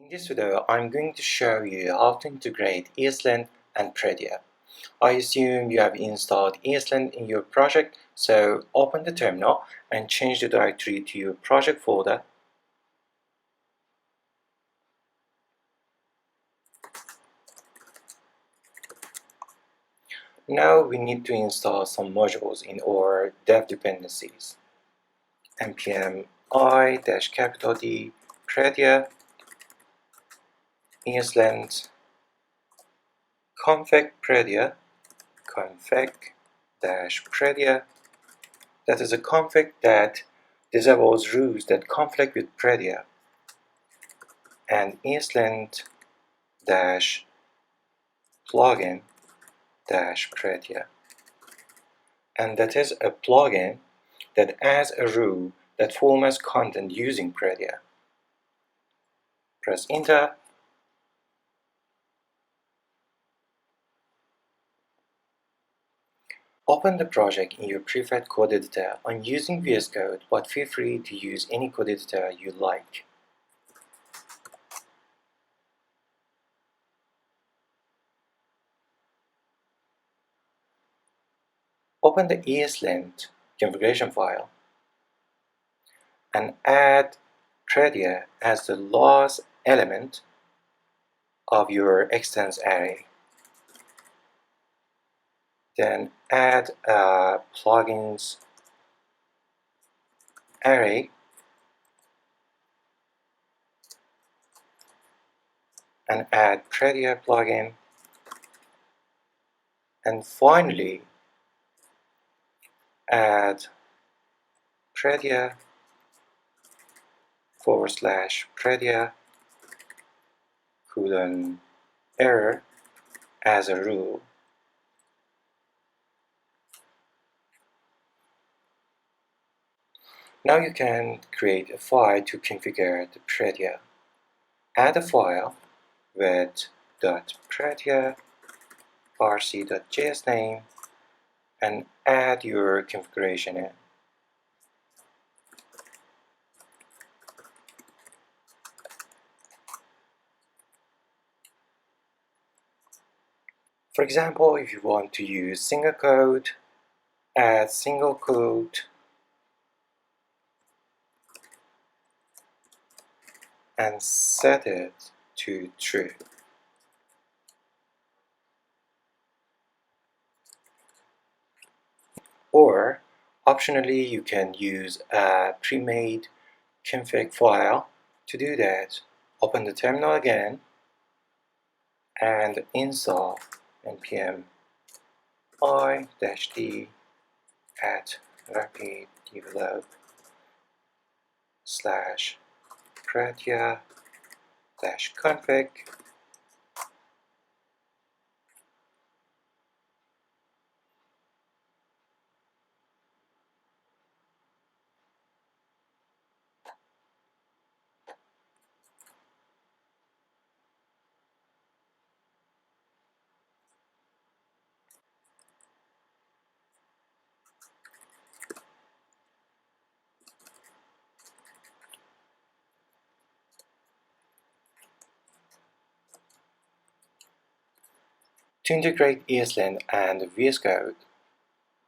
In this video, I'm going to show you how to integrate ESLint and Prettier. I assume you have installed ESLint in your project, so open the terminal and change the directory to your project folder. Now we need to install some modules in our dev dependencies. npm i-D Prettier ESLint config Prettier config-Prettier. That is a config that disables rules that conflict with Prettier, and ESLint-plugin-Prettier. And that is a plugin that adds a rule that formats content using Prettier. Press enter. Open the project in your preferred code editor. I'm using VS Code, but feel free to use any code editor you like. Open the ESLint configuration file and add Prettier as the last element of your extents array. Then add a plugins array and add Prettier plugin, and finally add Prettier /Prettier :error as a rule. Now you can create a file to configure the Prettier. Add a file with .prettier rc.js name and add your configuration in. For example, if you want to use single quote, add single quote and set it to true. Or, optionally, you can use a pre-made config file. To do that, open the terminal again and install npm i-d at rapiddevelop/Prettier-config. To integrate ESLint and VS Code,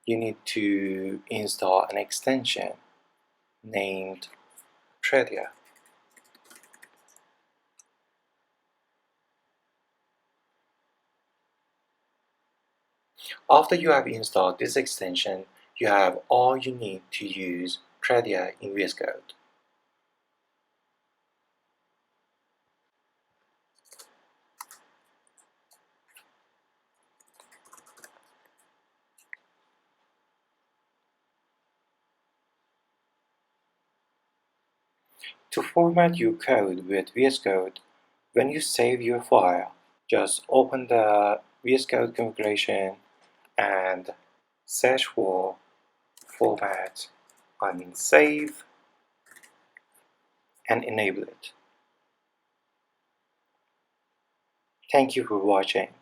you need to install an extension named Prettier. After you have installed this extension, you have all you need to use Prettier in VS Code. To format your code with VS Code, when you save your file, just open the VS Code configuration and search for format on save and enable it. Thank you for watching.